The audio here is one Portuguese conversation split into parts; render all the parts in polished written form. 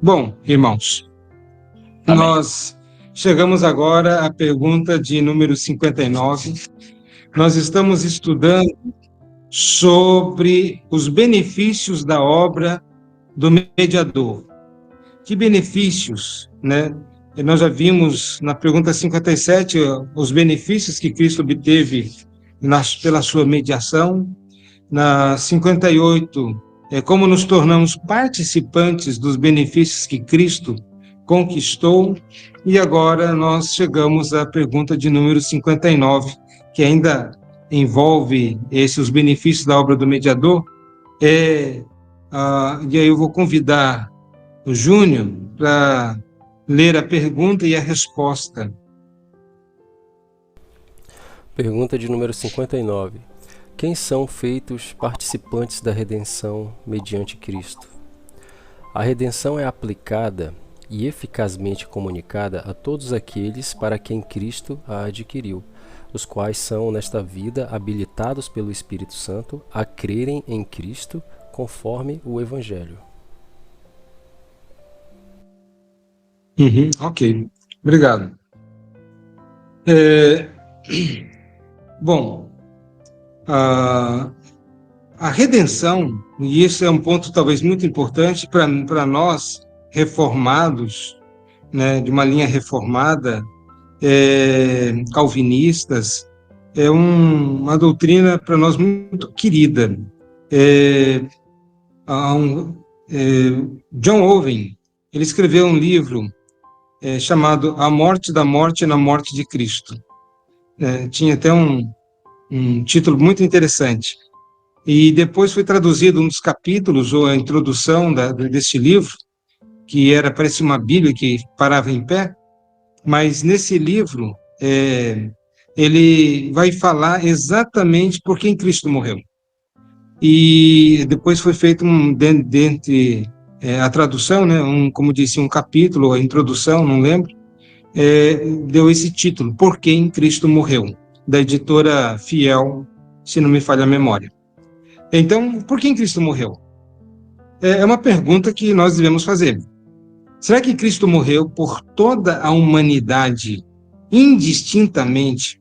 Bom, irmãos, Amém. nós chegamos agora à pergunta de número 59. Nós estamos estudando sobre os benefícios da obra do mediador. Que benefícios, né? Nós já vimos na pergunta 57 os benefícios que Cristo obteve pela sua mediação. Na 58, como nos tornamos participantes dos benefícios que Cristo conquistou. E agora nós chegamos à pergunta de número 59, que ainda envolve os benefícios da obra do mediador. E aí eu vou convidar o Júnior para ler a pergunta e a resposta. Pergunta de número 59. Quem são feitos participantes da redenção mediante Cristo? A redenção é aplicada e eficazmente comunicada a todos aqueles para quem Cristo a adquiriu, os quais são, nesta vida, habilitados pelo Espírito Santo a crerem em Cristo conforme o Evangelho. Ok, obrigado. Bom, a redenção, e esse é um ponto talvez muito importante para nós reformados, né, de uma linha reformada, calvinistas, é uma doutrina para nós muito querida. John Owen, ele escreveu um livro chamado A Morte da Morte na Morte de Cristo. Tinha até um título muito interessante. E depois foi traduzido um dos capítulos, ou a introdução desse livro, que parecia uma Bíblia que parava em pé, mas nesse livro ele vai falar exatamente por quem Cristo morreu. E depois foi feito a tradução, né, como disse, um capítulo, a introdução, não lembro, deu esse título, Por Quem Cristo Morreu, da editora Fiel, se não me falha a memória. Então, por quem Cristo morreu? É uma pergunta que nós devemos fazer. Será que Cristo morreu por toda a humanidade, indistintamente,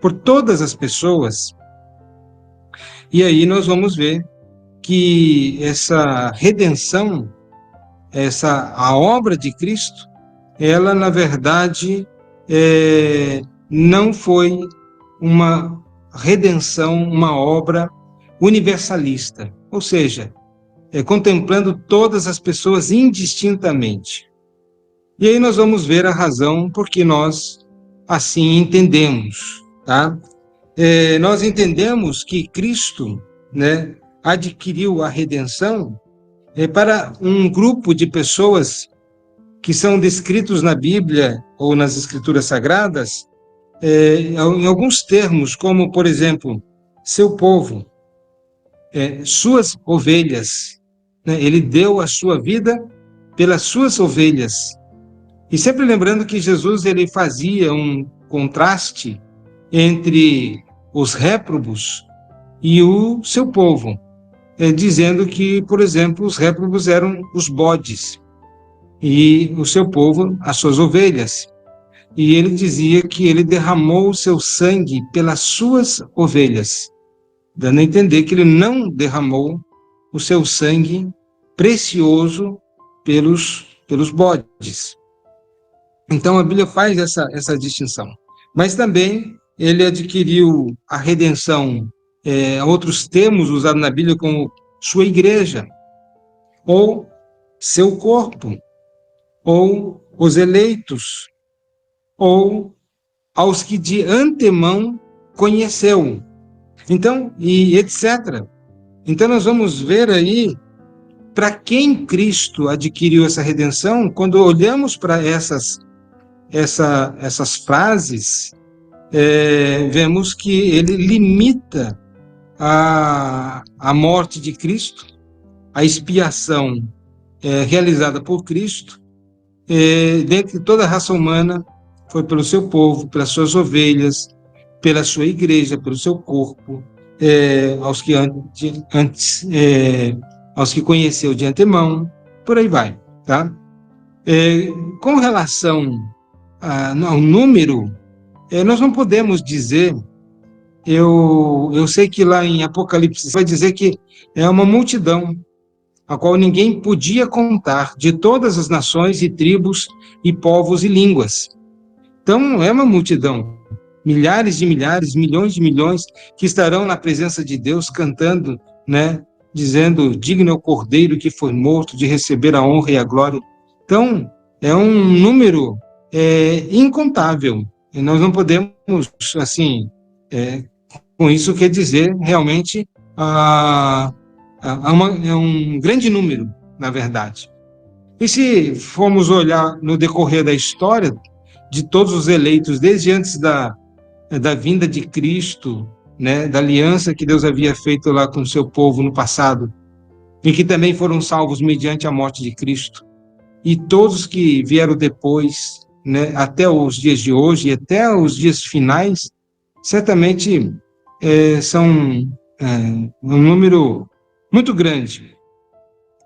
por todas as pessoas? E aí nós vamos ver que essa redenção, a obra de Cristo, ela, na verdade, não foi uma redenção, uma obra universalista, ou seja, contemplando todas as pessoas indistintamente. E aí nós vamos ver a razão por que nós assim entendemos, tá? Nós entendemos que Cristo, né, adquiriu a redenção para um grupo de pessoas que são descritos na Bíblia ou nas Escrituras Sagradas, em alguns termos, como, por exemplo, seu povo, suas ovelhas, né? Ele deu a sua vida pelas suas ovelhas. E sempre lembrando que Jesus ele fazia um contraste entre os réprobos e o seu povo, dizendo que, por exemplo, os réprobos eram os bodes e o seu povo, as suas ovelhas. E ele dizia que ele derramou o seu sangue pelas suas ovelhas, dando a entender que ele não derramou o seu sangue precioso pelos bodes. Então a Bíblia faz essa distinção. Mas também ele adquiriu a redenção, outros termos usados na Bíblia como sua igreja, ou seu corpo, ou os eleitos, ou aos que de antemão conheceu. Então, e etc. Então nós vamos ver aí para quem Cristo adquiriu essa redenção. Quando olhamos para essas frases, vemos que ele limita a morte de Cristo, a expiação realizada por Cristo, dentro de toda a raça humana, foi pelo seu povo, pelas suas ovelhas, pela sua igreja, pelo seu corpo, aos que conheceu de antemão, por aí vai. tá? Com relação ao número, nós não podemos dizer, eu sei que lá em Apocalipse vai dizer que é uma multidão, a qual ninguém podia contar, de todas as nações e tribos e povos e línguas. Então, é uma multidão, milhares de milhares, milhões de milhões, que estarão na presença de Deus cantando, né, dizendo, digno é o Cordeiro que foi morto de receber a honra e a glória. Então, é um número incontável, e nós não podemos, assim, com isso quer dizer, realmente, é um grande número, na verdade. E se formos olhar no decorrer da história de todos os eleitos, desde antes da vinda de Cristo, né, da aliança que Deus havia feito lá com o seu povo no passado, e que também foram salvos mediante a morte de Cristo, e todos que vieram depois, né, até os dias de hoje e até os dias finais, certamente são um número muito grande.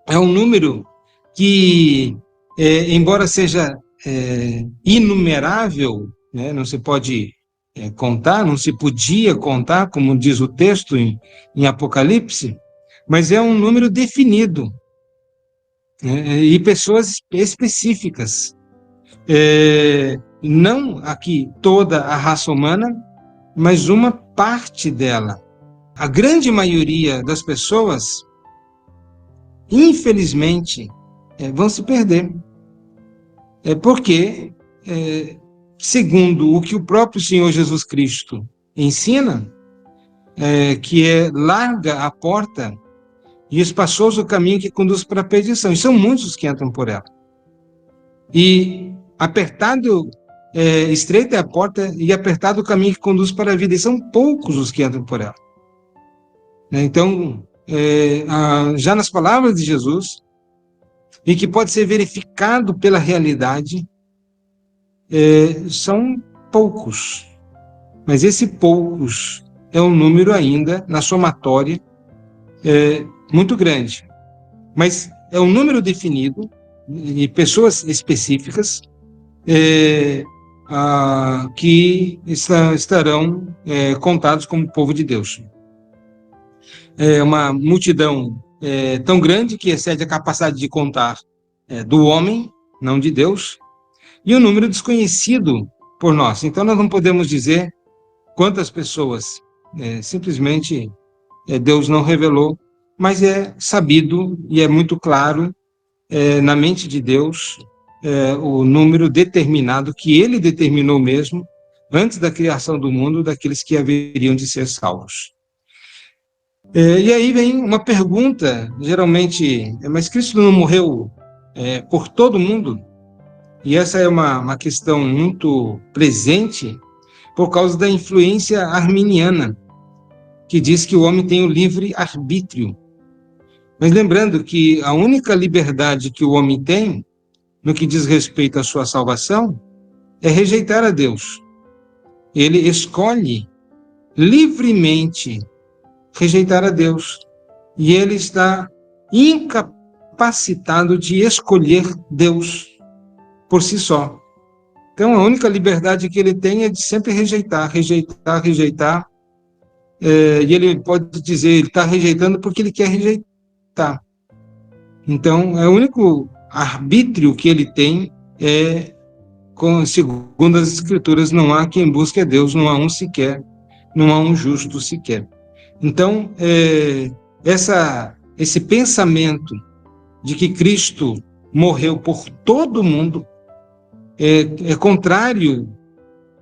É um número que, embora seja inumerável, né, não se pode contar, não se podia contar, como diz o texto em Apocalipse, mas é um número definido, e pessoas específicas. Não aqui toda a raça humana, mas uma parte dela. A grande maioria das pessoas, infelizmente, vão se perder. Porque, segundo o que o próprio Senhor Jesus Cristo ensina, que é larga a porta e espaçoso o caminho que conduz para a perdição. E são muitos os que entram por ela. E estreita é a porta e apertado o caminho que conduz para a vida. E são poucos os que entram por ela. Então, já nas palavras de Jesus, e que pode ser verificado pela realidade, são poucos. Mas esse poucos é um número ainda, na somatória, muito grande. Mas é um número definido, de pessoas específicas, que estarão contados como povo de Deus. É uma multidão tão grande que excede a capacidade de contar do homem, não de Deus, e um número desconhecido por nós. Então, nós não podemos dizer quantas pessoas, simplesmente Deus não revelou, mas é sabido e é muito claro na mente de Deus o número determinado, que ele determinou mesmo, antes da criação do mundo, daqueles que haveriam de ser salvos. E aí vem uma pergunta, geralmente, mas Cristo não morreu por todo mundo? E essa é uma questão muito presente por causa da influência arminiana, que diz que o homem tem o livre arbítrio. Mas lembrando que a única liberdade que o homem tem, no que diz respeito à sua salvação, é rejeitar a Deus. Ele escolhe livremente rejeitar a Deus. E ele está incapacitado de escolher Deus por si só. Então, a única liberdade que ele tem é de sempre rejeitar. E ele pode dizer, ele está rejeitando porque ele quer rejeitar. Então, o único arbítrio que ele tem segundo as Escrituras, não há quem busque a Deus, não há um sequer, não há um justo sequer. Então, esse pensamento de que Cristo morreu por todo mundo é contrário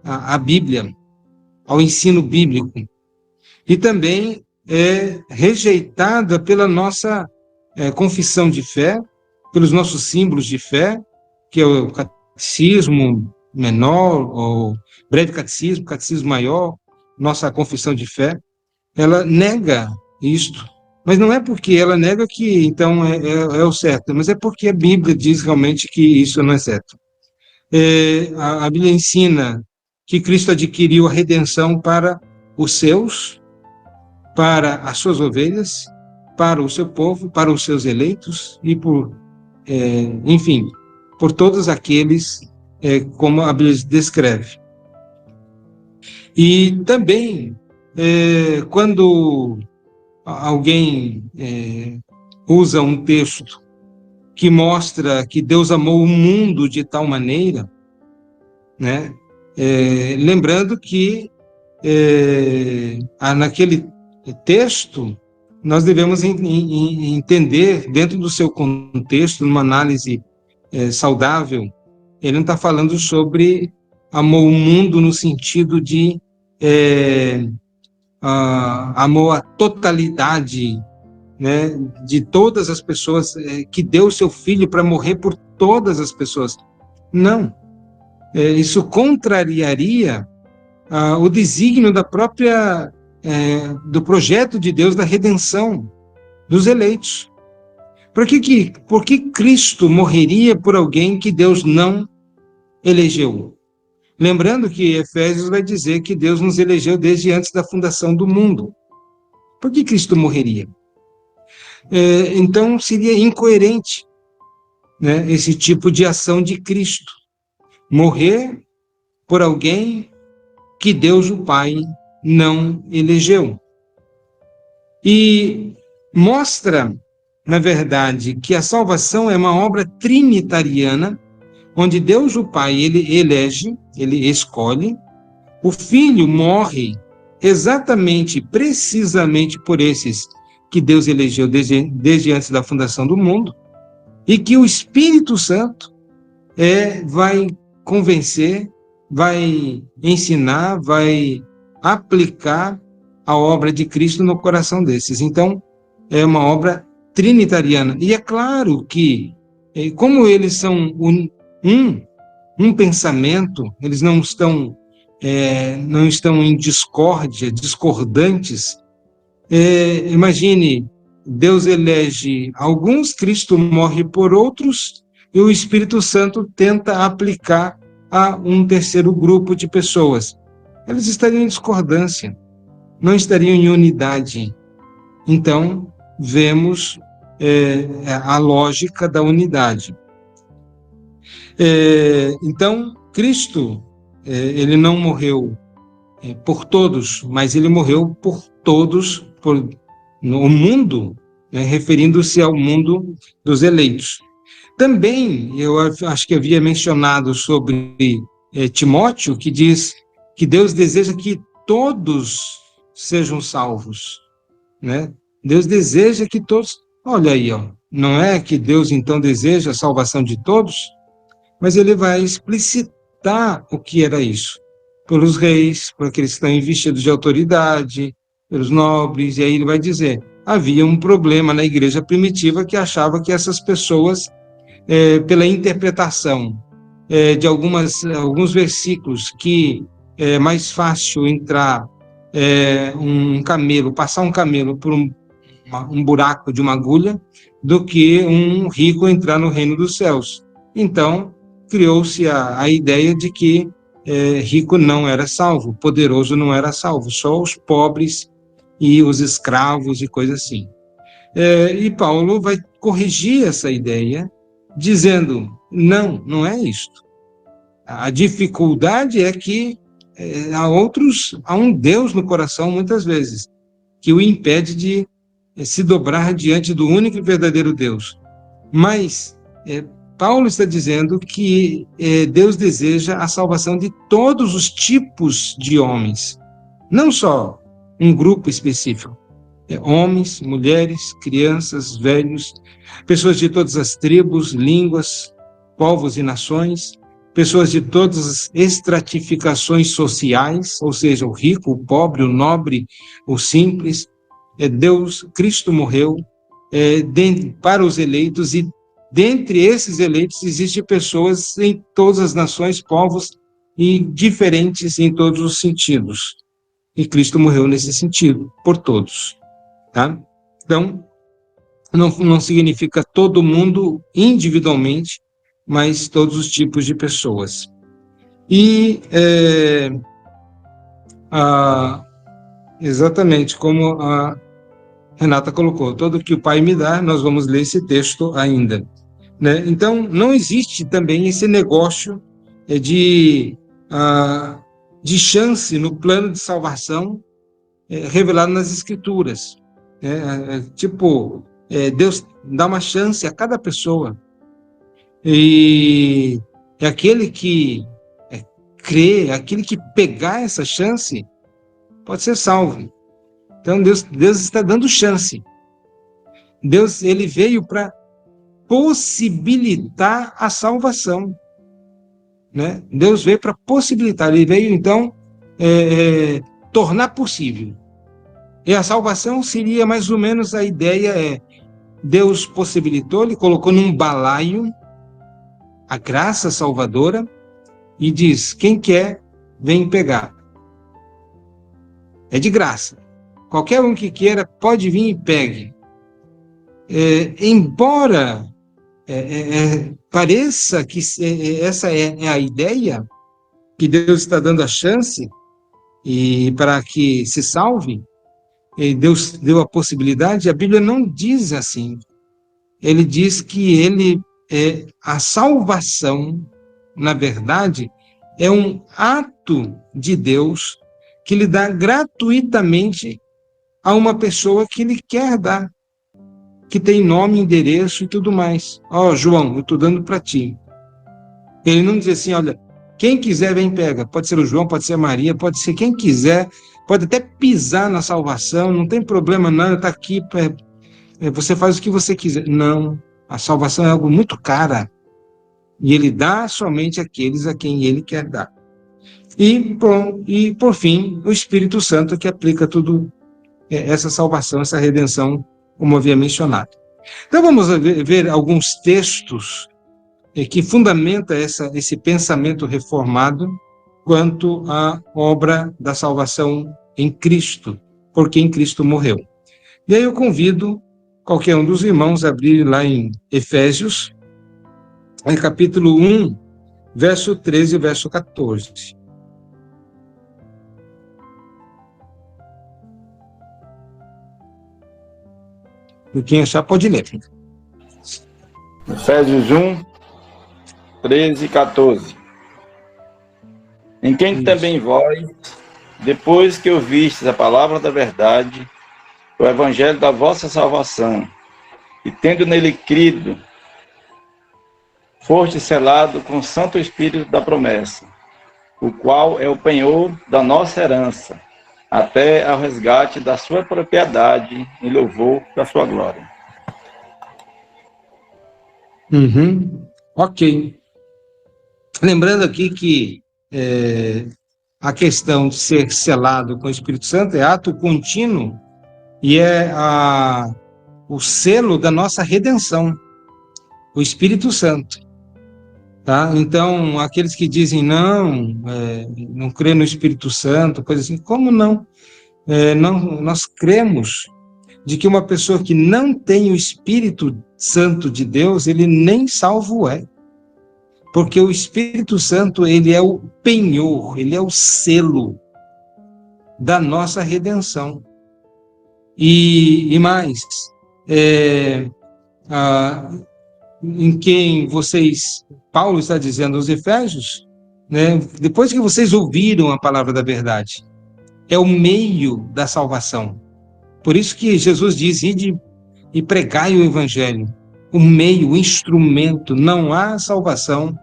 à Bíblia, ao ensino bíblico, e também é rejeitada pela nossa confissão de fé, pelos nossos símbolos de fé, que é o catecismo menor, ou breve catecismo, catecismo maior, nossa confissão de fé. Ela nega isto, mas não é porque ela nega que então é o certo, mas é porque a Bíblia diz realmente que isso não é certo. A Bíblia ensina que Cristo adquiriu a redenção para os seus, para as suas ovelhas, para o seu povo, para os seus eleitos e por enfim, por todos aqueles, como a Bíblia descreve. E também, quando alguém usa um texto que mostra que Deus amou o mundo de tal maneira, né? Lembrando que naquele texto nós devemos entender dentro do seu contexto, numa análise saudável. Ele não está falando sobre amor o mundo no sentido de amor à totalidade, né, de todas as pessoas, que deu o seu filho para morrer por todas as pessoas. Não. Isso contrariaria o desígnio da própria, do projeto de Deus da redenção dos eleitos. Por que Cristo morreria por alguém que Deus não elegeu? Lembrando que Efésios vai dizer que Deus nos elegeu desde antes da fundação do mundo. Por que Cristo morreria? Então seria incoerente, né, esse tipo de ação de Cristo. Morrer por alguém que Deus o Pai não elegeu. E mostra, na verdade, que a salvação é uma obra trinitariana, onde Deus o Pai, ele elege, ele escolhe, o Filho morre exatamente, precisamente por esses que Deus elegeu desde antes da fundação do mundo, e que o Espírito Santo vai convencer, vai ensinar, vai aplicar a obra de Cristo no coração desses. Então, é uma obra trinitariana. E é claro que, como eles são um pensamento, eles não estão em discórdia, discordantes. Imagine, Deus elege alguns, Cristo morre por outros, e o Espírito Santo tenta aplicar a um terceiro grupo de pessoas. Eles estariam em discordância, não estariam em unidade. Então, vemos a lógica da unidade. Então, Cristo, ele não morreu por todos, mas ele morreu por todos, no mundo, referindo-se ao mundo dos eleitos. Também, eu acho que havia mencionado sobre Timóteo, que diz que Deus deseja que todos sejam salvos, né? Deus deseja que todos... Olha aí, não é que Deus, então, deseja a salvação de todos, mas ele vai explicitar o que era isso. Pelos reis, por aqueles que estão investidos de autoridade, pelos nobres, e aí ele vai dizer, havia um problema na igreja primitiva que achava que essas pessoas, pela interpretação de alguns versículos, que é mais fácil entrar passar um camelo por um buraco de uma agulha, do que um rico entrar no reino dos céus. Então, criou-se a ideia de que rico não era salvo, poderoso não era salvo, só os pobres e os escravos e coisas assim. E Paulo vai corrigir essa ideia, dizendo, não é isto. A dificuldade é que há um Deus no coração, muitas vezes, que o impede de se dobrar diante do único e verdadeiro Deus. Mas Paulo está dizendo que Deus deseja a salvação de todos os tipos de homens, não só um grupo específico. Homens, mulheres, crianças, velhos, pessoas de todas as tribos, línguas, povos e nações, pessoas de todas as estratificações sociais, ou seja, o rico, o pobre, o nobre, o simples. Cristo morreu para os eleitos, e dentre esses eleitos existem pessoas em todas as nações, povos, e diferentes em todos os sentidos. E Cristo morreu nesse sentido, por todos. Tá? Então, não significa todo mundo individualmente, mas todos os tipos de pessoas. E exatamente como a Renata colocou, todo que o Pai me dá, nós vamos ler esse texto ainda. né? Então, não existe também esse negócio de chance no plano de salvação revelado nas Escrituras. Deus dá uma chance a cada pessoa. E é aquele que crê, aquele que pegar essa chance, pode ser salvo. Então, Deus está dando chance. Deus, ele veio para possibilitar a salvação, né? Deus veio para possibilitar, ele veio, então, tornar possível. E a salvação seria mais ou menos a ideia, Deus possibilitou, ele colocou num balaio a graça salvadora e diz, quem quer, vem pegar. É de graça. Qualquer um que queira pode vir e pegue. Embora pareça que essa é a ideia, que Deus está dando a chance e para que se salve, Deus deu a possibilidade, a Bíblia não diz assim. Ele diz que a salvação, na verdade, é um ato de Deus que lhe dá gratuitamente a uma pessoa que ele quer dar, que tem nome, endereço e tudo mais. João, eu estou dando para ti. Ele não diz assim, olha, quem quiser vem pega. Pode ser o João, pode ser a Maria, pode ser quem quiser, pode até pisar na salvação, não tem problema não, está aqui, você faz o que você quiser. Não, a salvação é algo muito cara. E ele dá somente àqueles a quem ele quer dar. E por fim, o Espírito Santo que aplica tudo, essa salvação, essa redenção, como havia mencionado. Então vamos ver alguns textos que fundamentam esse pensamento reformado quanto à obra da salvação em Cristo, porque em Cristo morreu. E aí eu convido qualquer um dos irmãos a abrir lá em Efésios, em capítulo 1, verso 13 e verso 14. E quem achar pode ler. Efésios 1, 13 e 14. Em quem Isso. também vós, depois que ouvistes a palavra da verdade, o evangelho da vossa salvação, e tendo nele crido, foste selado com o Santo Espírito da promessa, o qual é o penhor da nossa herança, até ao resgate da sua propriedade, em louvor da sua glória. Ok. Lembrando aqui que a questão de ser selado com o Espírito Santo é ato contínuo e é o selo da nossa redenção, o Espírito Santo. Tá? Então, aqueles que dizem não crê no Espírito Santo, coisa assim, como não? Nós cremos de que uma pessoa que não tem o Espírito Santo de Deus, ele nem salvo é. Porque o Espírito Santo, ele é o penhor, ele é o selo da nossa redenção. E mais, em quem Paulo está dizendo aos Efésios, né, depois que vocês ouviram a palavra da verdade, é o meio da salvação. Por isso que Jesus diz, ide e pregai o evangelho, o meio, o instrumento. Não há salvação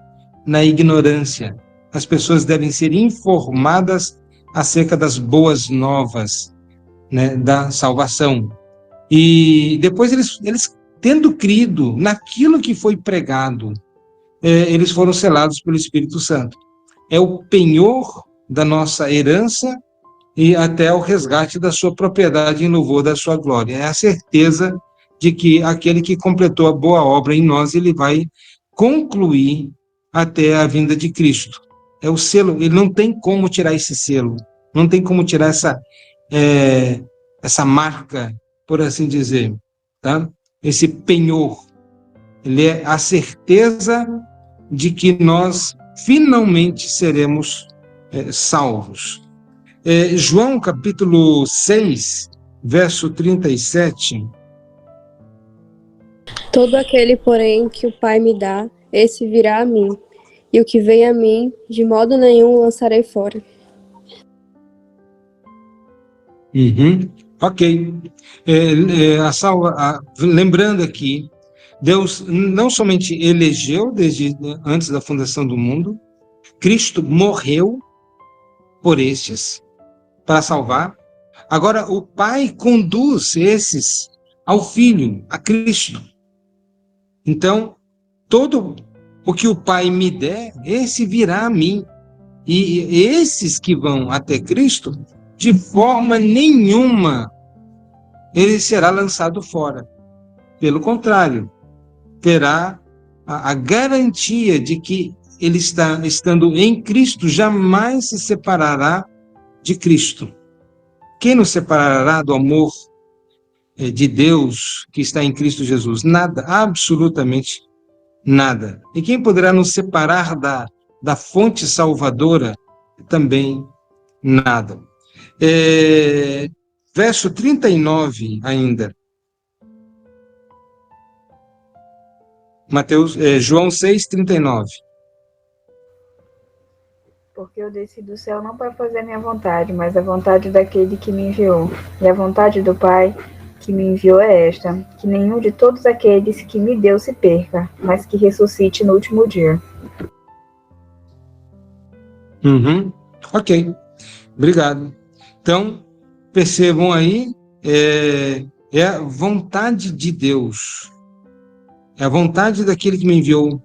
na ignorância. As pessoas devem ser informadas acerca das boas novas, né, da salvação. E depois eles tendo crido naquilo que foi pregado, eles foram selados pelo Espírito Santo. É o penhor da nossa herança e até o resgate da sua propriedade em louvor da sua glória. É a certeza de que aquele que completou a boa obra em nós, ele vai concluir até a vinda de Cristo. É o selo, ele não tem como tirar esse selo, não tem como tirar essa marca, por assim dizer, tá? Esse penhor, ele é a certeza de que nós finalmente seremos salvos. João capítulo 6, verso 37. Todo aquele, porém, que o Pai me dá, esse virá a mim, e o que vem a mim, de modo nenhum o lançarei fora. Ok. Lembrando aqui, Deus não somente elegeu desde antes da fundação do mundo, Cristo morreu por estes para salvar. Agora o Pai conduz esses ao Filho, a Cristo. Então, todo o que o Pai me der, esse virá a mim. E esses que vão até Cristo, de forma nenhuma, ele será lançado fora. Pelo contrário, terá a garantia de que ele estando em Cristo, jamais se separará de Cristo. Quem nos separará do amor de Deus que está em Cristo Jesus? Nada, absolutamente nada. E quem poderá nos separar da fonte salvadora? Também nada. Verso 39 ainda. João 6:39. Porque eu desci do céu não para fazer minha vontade, mas a vontade daquele que me enviou. E a vontade do Pai que me enviou é esta, que nenhum de todos aqueles que me deu se perca, mas que ressuscite no último dia. Ok, obrigado. Então, percebam aí, é a vontade de Deus, é a vontade daquele que me enviou.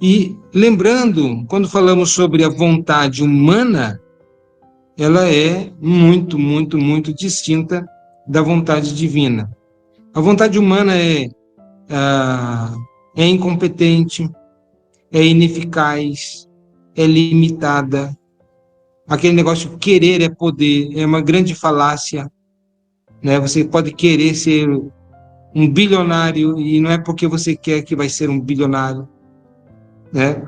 E lembrando, quando falamos sobre a vontade humana, ela é muito, muito, muito distinta da vontade divina. A vontade humana é incompetente, é ineficaz, é limitada. Aquele negócio querer é poder, é uma grande falácia, né? Você pode querer ser um bilionário e não é porque você quer que vai ser um bilionário, né?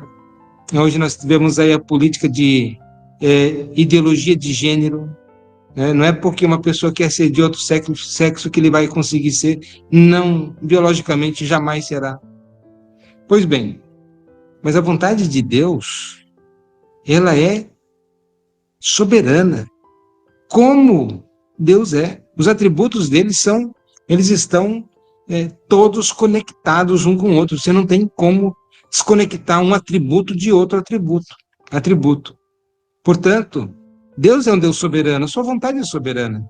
Hoje nós tivemos aí a política de ideologia de gênero, né? Não é porque uma pessoa quer ser de outro sexo que ele vai conseguir ser, não, biologicamente jamais será. Pois bem, mas a vontade de Deus, ela é soberana, como Deus é. Os atributos dele eles estão todos conectados um com o outro. Você não tem como desconectar um atributo de outro atributo. Portanto, Deus é um Deus soberano, a sua vontade é soberana.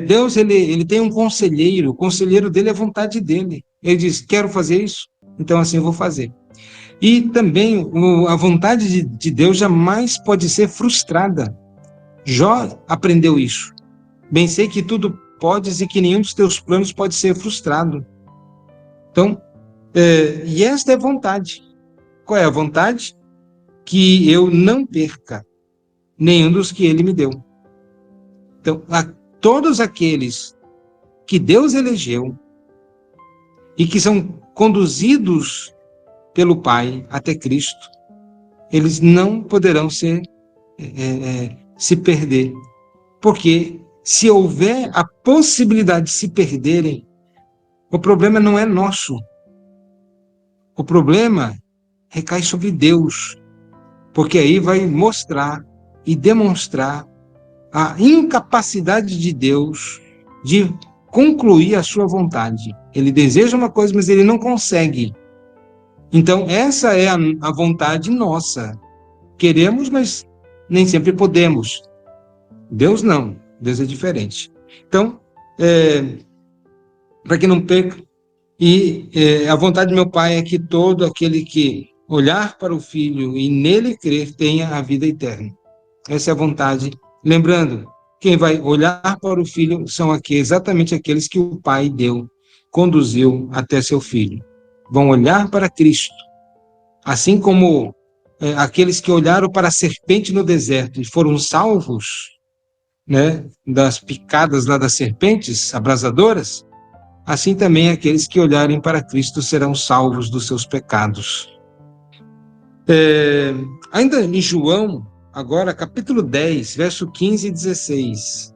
Deus, ele tem um conselheiro, o conselheiro dele é a vontade dele. Ele diz, quero fazer isso, então assim eu vou fazer. E também a vontade de Deus jamais pode ser frustrada. Jó aprendeu isso. Bem sei que tudo podes e que nenhum dos teus planos pode ser frustrado. Então, e esta é a vontade. Qual é a vontade? Que eu não perca nenhum dos que ele me deu. Então, a todos aqueles que Deus elegeu e que são conduzidos pelo Pai até Cristo, eles não poderão se perder. Porque se houver a possibilidade de se perderem, o problema não é nosso. O problema recai sobre Deus, porque aí vai mostrar e demonstrar a incapacidade de Deus de concluir a sua vontade. Ele deseja uma coisa, mas ele não consegue. Então, essa é a vontade nossa. Queremos, mas nem sempre podemos. Deus não. Deus é diferente. Então, para que não perca, a vontade do meu Pai é que todo aquele que olhar para o Filho e nele crer tenha a vida eterna. Essa é a vontade. Lembrando, quem vai olhar para o Filho são exatamente aqueles que o Pai conduziu até seu Filho. Vão olhar para Cristo. Assim como aqueles que olharam para a serpente no deserto e foram salvos, né, das picadas lá das serpentes abrasadoras, assim também aqueles que olharem para Cristo serão salvos dos seus pecados. Ainda em João, agora capítulo 10, verso 15 e 16.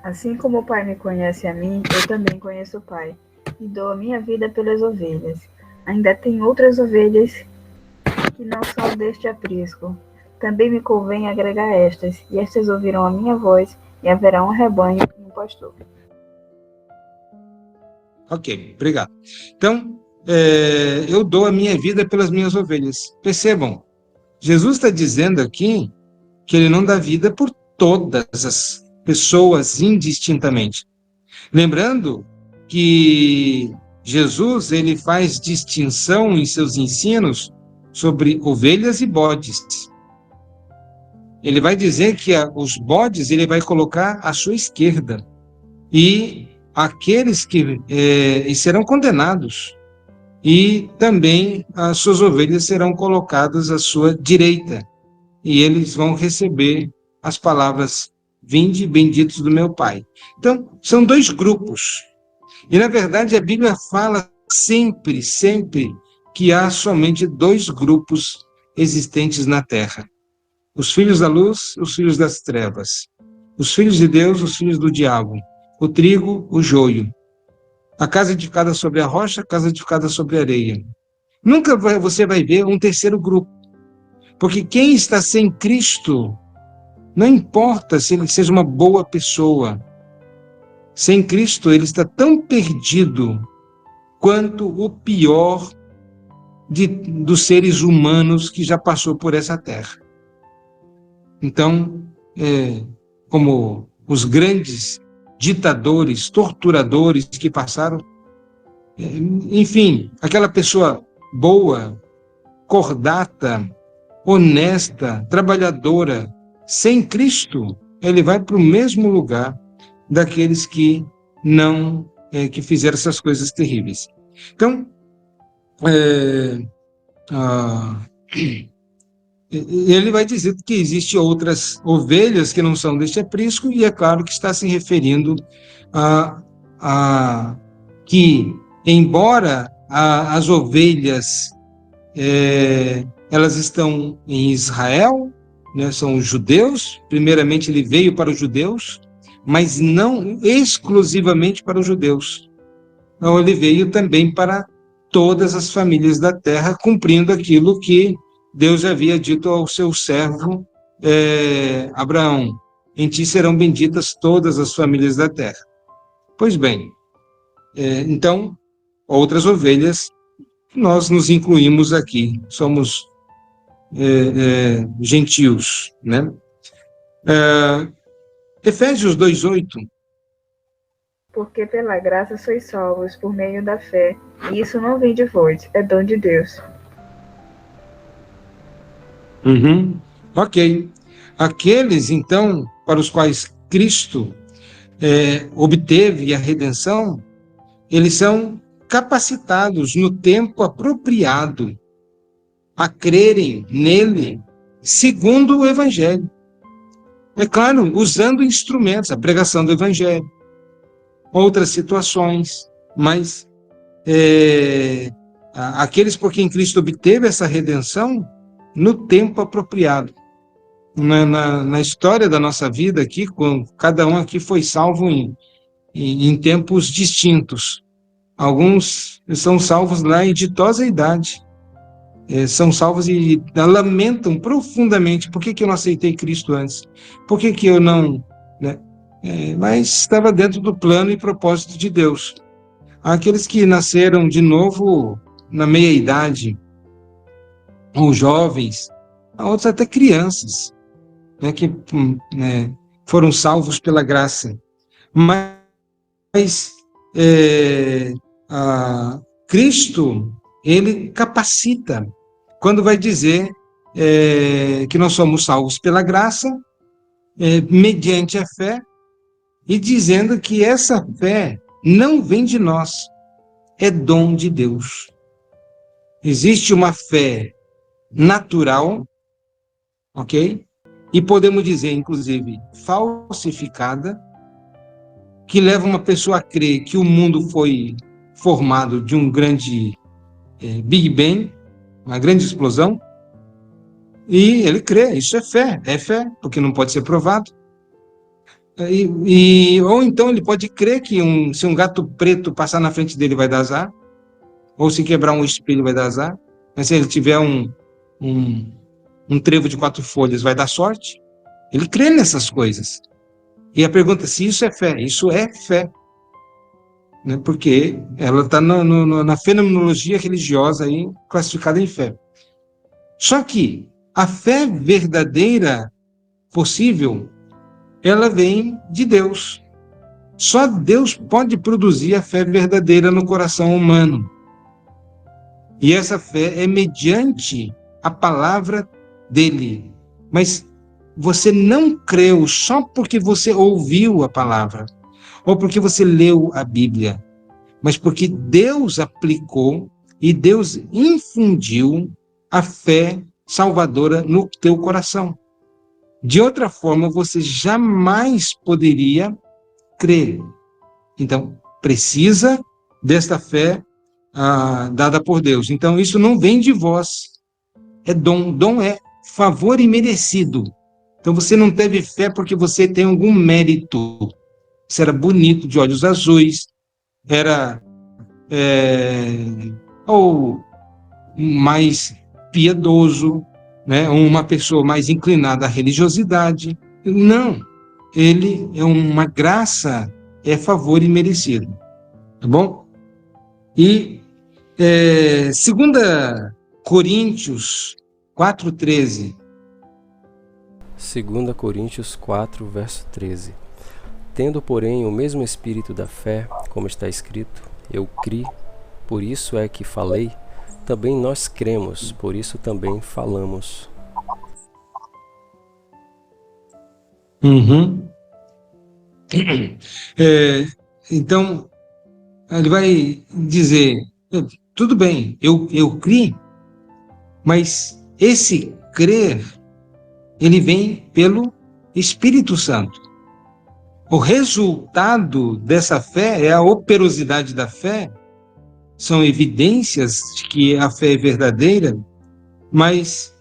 Assim como o Pai me conhece a mim, eu também conheço o Pai. e dou a minha vida pelas ovelhas. Ainda tem outras ovelhas que não são deste aprisco. Também me convém agregar estas, e estas ouvirão a minha voz, e haverá um rebanho e um pastor. Ok, obrigado. Então, eu dou a minha vida pelas minhas ovelhas. Percebam, Jesus está dizendo aqui que ele não dá vida por todas as pessoas indistintamente. Lembrando que Jesus ele faz distinção em seus ensinos sobre ovelhas e bodes. Ele vai dizer que os bodes ele vai colocar à sua esquerda e aqueles que serão condenados, e também as suas ovelhas serão colocadas à sua direita, e eles vão receber as palavras: vinde, benditos do meu Pai. Então, são dois grupos. E, na verdade, a Bíblia fala sempre que há somente dois grupos existentes na Terra: os filhos da luz, os filhos das trevas. Os filhos de Deus, os filhos do diabo. O trigo, o joio. A casa edificada sobre a rocha, a casa edificada sobre a areia. Nunca você vai ver um terceiro grupo. Porque quem está sem Cristo, não importa se ele seja uma boa pessoa, sem Cristo ele está tão perdido quanto o pior dos seres humanos que já passou por essa terra. Então, como os grandes ditadores, torturadores que passaram, enfim, aquela pessoa boa, cordata, honesta, trabalhadora, sem Cristo, ele vai para o mesmo lugar daqueles que não, que fizeram essas coisas terríveis. Então, ele vai dizer que existem outras ovelhas que não são deste aprisco, e é claro que está se referindo a que, embora as ovelhas elas estão em Israel, né, são os judeus, primeiramente ele veio para os judeus, mas não exclusivamente para os judeus. Então, ele veio também para todas as famílias da terra, cumprindo aquilo que Deus havia dito ao seu servo Abraão: em ti serão benditas todas as famílias da terra. Pois bem, então, outras ovelhas, nós nos incluímos aqui, somos gentios, né? Efésios 2:8. Porque pela graça sois salvos por meio da fé, e isso não vem de vós, é dom de Deus. Ok. Aqueles, então, para os quais Cristo obteve a redenção, eles são capacitados no tempo apropriado a crerem nele segundo o Evangelho. É claro, usando instrumentos, a pregação do Evangelho, outras situações, mas aqueles por quem Cristo obteve essa redenção no tempo apropriado. Na história da nossa vida aqui, cada um aqui foi salvo em tempos distintos. Alguns são salvos lá em ditosa idade, são salvos e lamentam profundamente: por que eu não aceitei Cristo antes? Por que eu não... né? Mas estava dentro do plano e propósito de Deus. Há aqueles que nasceram de novo na meia-idade, ou jovens, há outros até crianças, né, que foram salvos pela graça. Mas Cristo, ele capacita, quando vai dizer que nós somos salvos pela graça, mediante a fé, e dizendo que essa fé não vem de nós, é dom de Deus. Existe uma fé natural, ok? E podemos dizer, inclusive, falsificada, que leva uma pessoa a crer que o mundo foi formado de um grande Big Bang, uma grande explosão, e ele crê. Isso é fé, porque não pode ser provado. Ou então ele pode crer que se um gato preto passar na frente dele vai dar azar, ou se quebrar um espelho vai dar azar, mas se ele tiver um trevo de 4 folhas vai dar sorte. Ele crê nessas coisas. E a pergunta é se isso é fé. Isso é fé. Né? Porque ela está na fenomenologia religiosa aí, classificada em fé. Só que a fé verdadeira possível, ela vem de Deus. Só Deus pode produzir a fé verdadeira no coração humano. E essa fé é mediante a palavra dele. Mas você não creu só porque você ouviu a palavra, ou porque você leu a Bíblia, mas porque Deus aplicou e Deus infundiu a fé salvadora no teu coração. De outra forma, você jamais poderia crer. Então, precisa desta fé dada por Deus. Então, isso não vem de vós. É dom. Dom é favor imerecido. Então, você não teve fé porque você tem algum mérito. Você era bonito, de olhos azuis, era ou mais piedoso, né? Uma pessoa mais inclinada à religiosidade. Não. Ele é uma graça, é favor imerecido. Tá bom? E 2 Coríntios 4,13. 2 Coríntios 4, verso 13. Tendo, porém, o mesmo espírito da fé, como está escrito, eu criei, por isso é que falei, também nós cremos, por isso também falamos. Uhum. Então, ele vai dizer, tudo bem, eu criei, mas esse crer, ele vem pelo Espírito Santo. O resultado dessa fé é a operosidade da fé, são evidências de que a fé é verdadeira, mas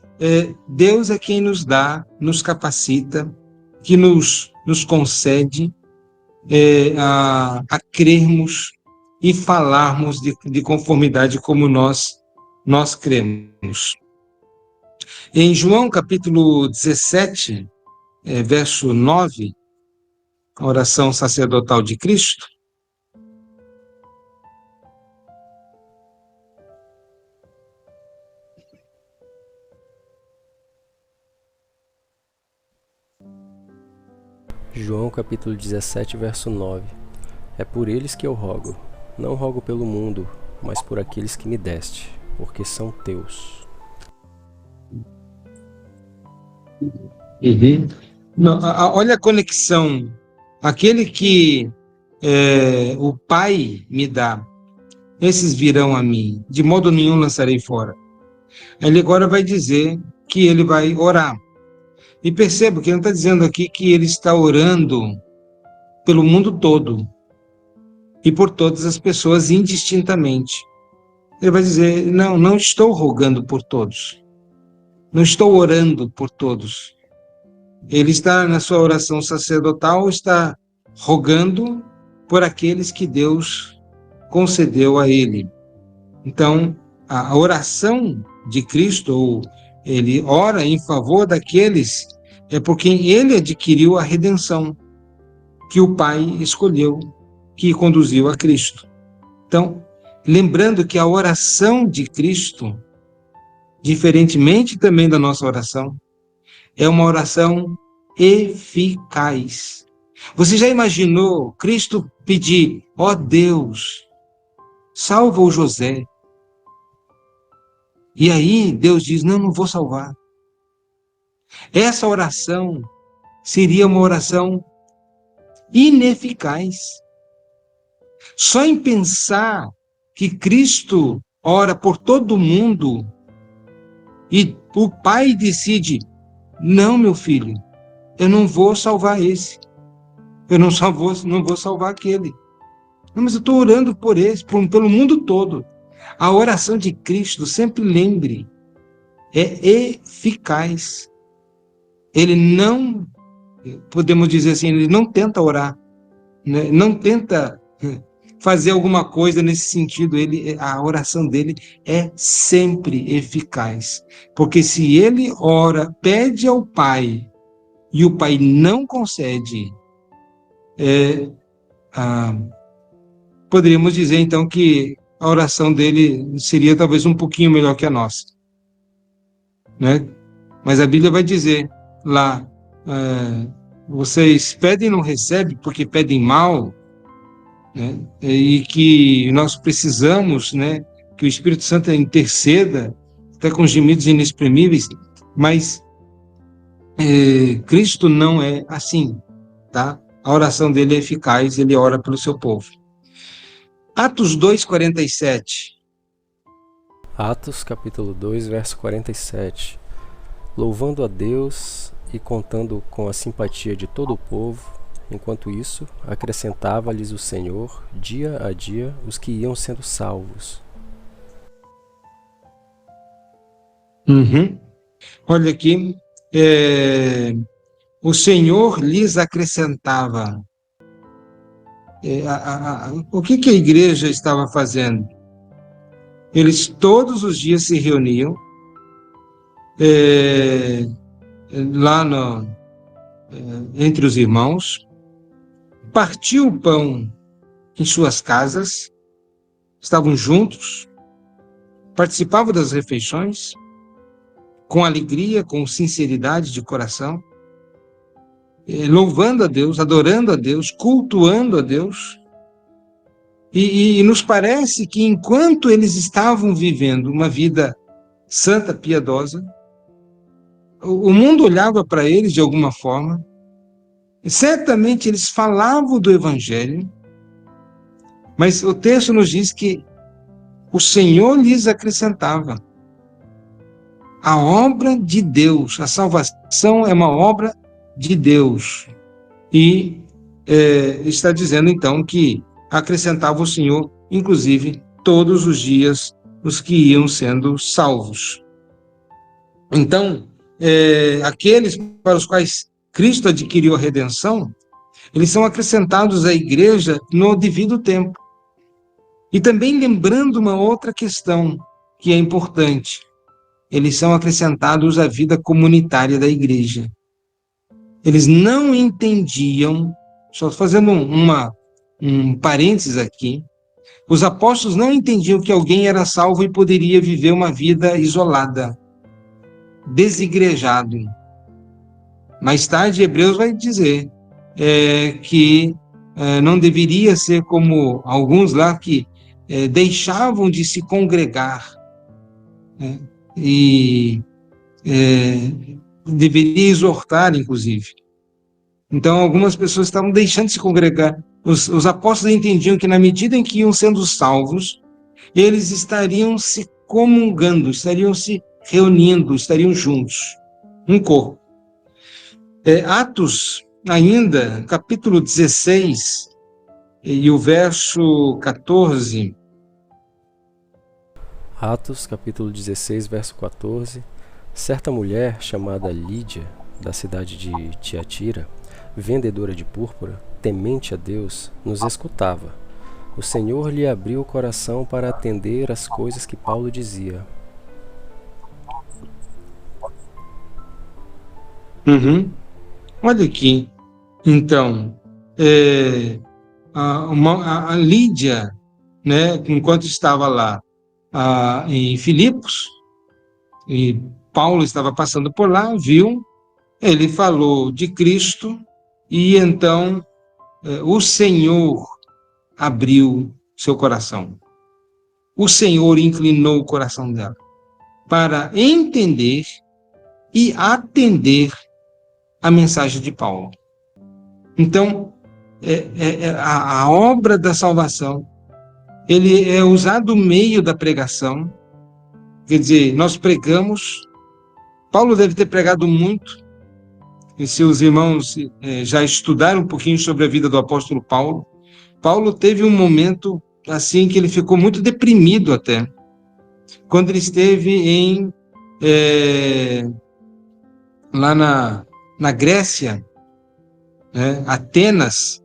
Deus é quem nos dá, nos capacita, que nos concede a crermos e falarmos de conformidade como nós cremos. Em João capítulo 17, verso 9, a oração sacerdotal de Cristo, João capítulo 17, verso 9. É por eles que eu rogo. Não rogo pelo mundo, mas por aqueles que me deste, porque são teus. Uhum. Não, olha a conexão. Aquele que o Pai me dá, esses virão a mim, de modo nenhum lançarei fora. Ele agora vai dizer que ele vai orar. E perceba que ele não está dizendo aqui que ele está orando pelo mundo todo e por todas as pessoas indistintamente. Ele vai dizer, não estou rogando por todos. Não estou orando por todos. Ele está, na sua oração sacerdotal, está rogando por aqueles que Deus concedeu a ele. Então, a oração de Cristo, ele ora em favor daqueles por quem ele adquiriu a redenção, que o Pai escolheu, que conduziu a Cristo. Então, lembrando que a oração de Cristo, diferentemente também da nossa oração, é uma oração eficaz. Você já imaginou Cristo pedir, ó Deus, salva o José? E aí Deus diz, não vou salvar. Essa oração seria uma oração ineficaz. Só em pensar que Cristo ora por todo mundo e o Pai decide, não, meu filho, eu não vou salvar esse. Eu não vou salvar aquele. Não, mas eu estou orando por esse, pelo mundo todo. A oração de Cristo, sempre lembre, é eficaz. Ele não podemos dizer assim, ele não tenta orar, né? Não tenta fazer alguma coisa nesse sentido. A oração dele é sempre eficaz, porque se ele ora, pede ao Pai, e o Pai não concede, poderíamos dizer então que a oração dele seria talvez um pouquinho melhor que a nossa, né? Mas a Bíblia vai dizer lá, vocês pedem e não recebem porque pedem mal, né? E que nós precisamos, né, que o Espírito Santo interceda até com gemidos inexprimíveis, mas Cristo não é assim, tá? A oração dele é eficaz, ele ora pelo seu povo. Atos 2:47. Atos capítulo 2, verso 47. Louvando a Deus e contando com a simpatia de todo o povo, enquanto isso, acrescentava-lhes o Senhor, dia a dia, os que iam sendo salvos. Olha aqui, o Senhor lhes acrescentava. O que a igreja estava fazendo? Eles todos os dias se reuniam lá entre os irmãos, partiam o pão em suas casas, estavam juntos, participavam das refeições, com alegria, com sinceridade de coração, louvando a Deus, adorando a Deus, cultuando a Deus. E nos parece que enquanto eles estavam vivendo uma vida santa, piedosa, o mundo olhava para eles de alguma forma, certamente eles falavam do Evangelho, mas o texto nos diz que o Senhor lhes acrescentava. A obra de Deus, a salvação é uma obra de Deus. E está dizendo então que acrescentava o Senhor, inclusive, todos os dias os que iam sendo salvos. Então, aqueles para os quais Cristo adquiriu a redenção, eles são acrescentados à igreja no devido tempo. E também lembrando uma outra questão que é importante, eles são acrescentados à vida comunitária da igreja. Eles não entendiam, só fazendo um parênteses aqui, os apóstolos não entendiam que alguém era salvo e poderia viver uma vida isolada, desigrejado. Mais tarde, Hebreus vai dizer que não deveria ser como alguns lá que deixavam de se congregar, né? E deveria exortar, inclusive. Então, algumas pessoas estavam deixando de se congregar. Os apóstolos entendiam que, na medida em que iam sendo salvos, eles estariam se comungando, estariam se reunindo, estariam juntos, um corpo. Atos, ainda, capítulo 16, e o verso 14. Atos, capítulo 16, verso 14. Certa mulher, chamada Lídia, da cidade de Tiatira, vendedora de púrpura, temente a Deus, nos escutava. O Senhor lhe abriu o coração para atender às coisas que Paulo dizia. Olha aqui, então, a Lídia, né, enquanto estava lá em Filipos, e Paulo estava passando por lá, viu, ele falou de Cristo, e então o Senhor abriu seu coração. O Senhor inclinou o coração dela para entender e atender a mensagem de Paulo. Então, a obra da salvação, ele é usado no meio da pregação. Quer dizer, nós pregamos, Paulo deve ter pregado muito, e se os irmãos já estudaram um pouquinho sobre a vida do apóstolo Paulo, Paulo teve um momento assim que ele ficou muito deprimido até, quando ele esteve lá na Grécia, né, Atenas,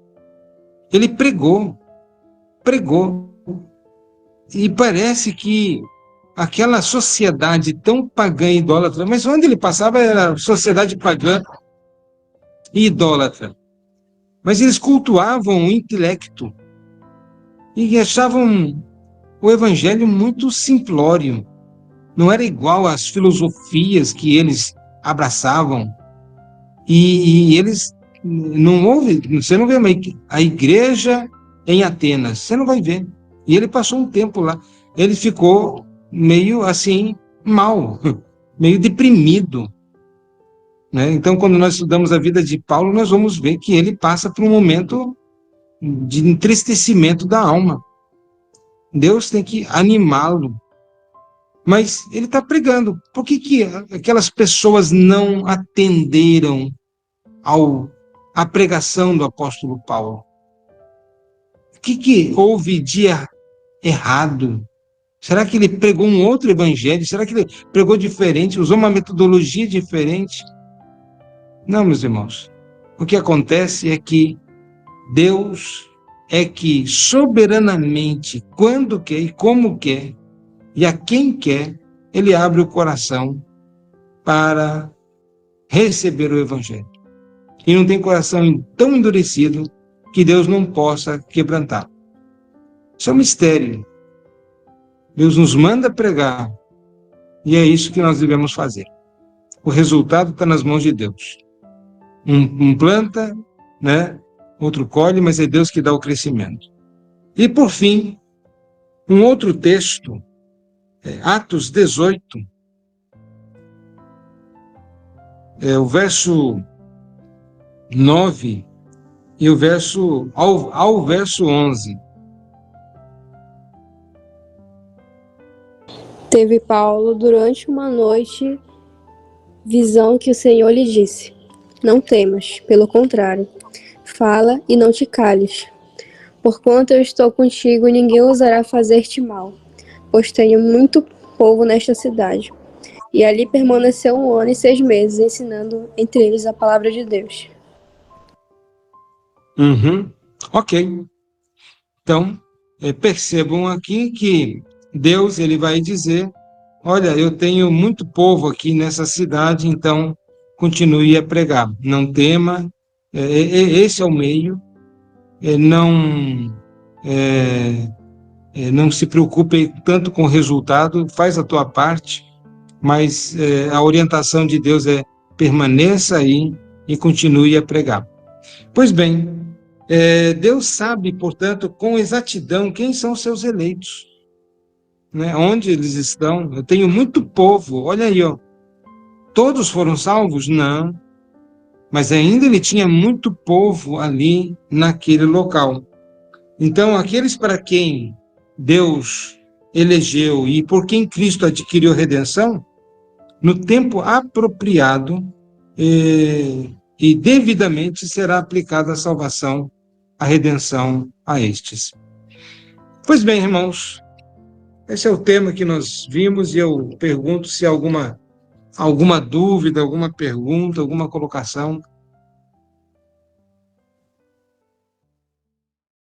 ele pregou. E parece que aquela sociedade tão pagã e idólatra, mas onde ele passava era sociedade pagã e idólatra. Mas eles cultuavam o intelecto e achavam o evangelho muito simplório. Não era igual às filosofias que eles abraçavam. E eles não houve, você não vê a igreja em Atenas, você não vai ver. E ele passou um tempo lá. Ele ficou meio assim, mal, meio deprimido, né? Então, quando nós estudamos a vida de Paulo, nós vamos ver que ele passa por um momento de entristecimento da alma. Deus tem que animá-lo. Mas ele está pregando. Por que aquelas pessoas não atenderam à pregação do apóstolo Paulo? O que houve de errado? Será que ele pregou um outro evangelho? Será que ele pregou diferente? Usou uma metodologia diferente? Não, meus irmãos. O que acontece é que Deus é que soberanamente, quando quer e como quer, e a quem quer, ele abre o coração para receber o evangelho. E não tem coração tão endurecido que Deus não possa quebrantar. Isso é um mistério. Deus nos manda pregar, e é isso que nós devemos fazer. O resultado está nas mãos de Deus. Um planta, né? Outro colhe, mas é Deus que dá o crescimento. E, por fim, um outro texto, Atos 18, o verso 9 e o verso ao verso 11. Teve Paulo, durante uma noite, visão que o Senhor lhe disse: não temas, pelo contrário, fala e não te cales. Porquanto eu estou contigo, ninguém ousará fazer-te mal, pois tenho muito povo nesta cidade. E ali permaneceu 1 ano e 6 meses, ensinando entre eles a palavra de Deus. Ok. Então, percebam aqui que Deus ele vai dizer: olha, eu tenho muito povo aqui nessa cidade, então continue a pregar. Não tema, esse é o meio. Não se preocupe tanto com o resultado, faz a tua parte, mas a orientação de Deus é: permaneça aí e continue a pregar. Pois bem, Deus sabe, portanto, com exatidão quem são seus eleitos, né? Onde eles estão. Eu tenho muito povo, olha aí, ó. Todos foram salvos? Não. Mas ainda ele tinha muito povo ali naquele local. Então, aqueles para quem Deus elegeu e por quem Cristo adquiriu redenção, no tempo apropriado e devidamente será aplicada a salvação, a redenção a estes. Pois bem, irmãos, esse é o tema que nós vimos e eu pergunto se alguma dúvida, alguma pergunta, alguma colocação